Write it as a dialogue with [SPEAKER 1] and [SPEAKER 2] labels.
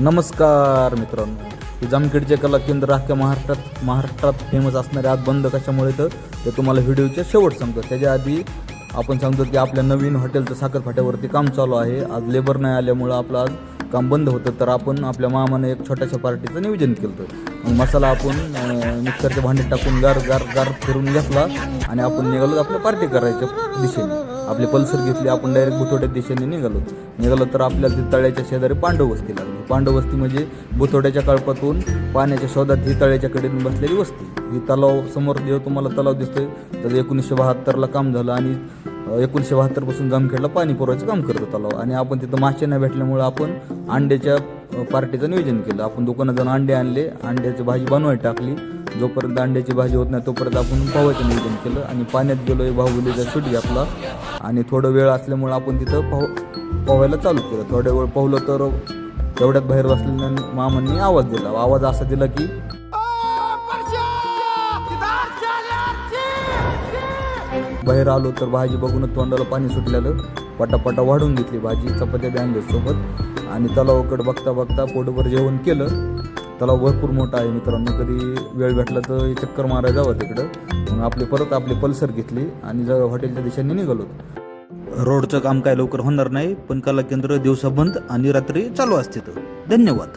[SPEAKER 1] नमस्कार मित्रांनो, हे जामखेडचे कला केंद्र अख्ख्या महाराष्ट्रात फेमस असणारे आज बंद कशामुळे तर ते तुम्हाला व्हिडिओच्या शेवट सांगतो. त्याच्या आधी आपण सांगतो की आपल्या नवीन हॉटेलचं साखर फाट्यावरती काम चालू आहे. आज लेबर नाही आल्यामुळं आपलं आज काम बंद होतं, तर आपण आपल्या मामाने एक छोट्याशा पार्टीचं नियोजन केलं होतं. मसाला आपण मिक्सरच्या भांड्यात टाकून गार फिरून घेतला आणि आपण निघालो आपल्या पार्टी करायच्या दिशेने. आपली पल्सर घेतली, आपण डायरेक्ट बुथोड्या दिशेने निघालो तर आपल्याला ती तळ्याच्या शेजारी पांडव वस्ती लागली. पांडव वस्ती म्हणजे बुथोड्याच्या कळपातून पाण्याच्या शोधात ही तळ्याच्या कडेने बसलेली वस्ती. ही तलाव समोर जो तुम्हाला तलाव दिसतोय तर 1972ला काम झालं आणि 1972 पासून जामखेडला पाणी पुरवायचं काम करतो तलाव. आणि आपण तिथं मासे नाही भेटल्यामुळे आपण अंड्याच्या पार्टीचं नियोजन केलं. आपण दुकानात जाऊन अंडे आणले, अंड्याची भाजी बनवायला टाकली. जोपर्यंत अंड्याची भाजी होत नाही तोपर्यंत आपण पोहायचं नियोजन केलं आणि पाण्यात गेलो. बाहुबलीचा शूट घेतला आणि थोडं वेळ असल्यामुळे आपण तिथं पोहायला चालू केलं. थोड्या वेळ पोहलं तर तेवढ्यात बाहेर बसलेल्या मामांनी आवाज दिला. आवाज असा दिला की बाहेर आलो तर भाजी बघूनच तोंडाला पाणी सुटलेलं. पटापटा वाढून घेतली भाजी, चपात्या बी आणल्या सोबत आणि तलावाकडे बघता बघता पोटभर जेवण केलं. तलाव भरपूर मोठा आहे मित्रांनो, कधी वेळ भेटला तर चक्कर मारायला जावं तिकडं. मग आपली पल्सर घेतली आणि हॉटेलच्या दिशेने निघालो. रोडचं काम काय लवकर होणार नाही, पण कला केंद्र दिवसा बंद आणि रात्री चालू असते. धन्यवाद.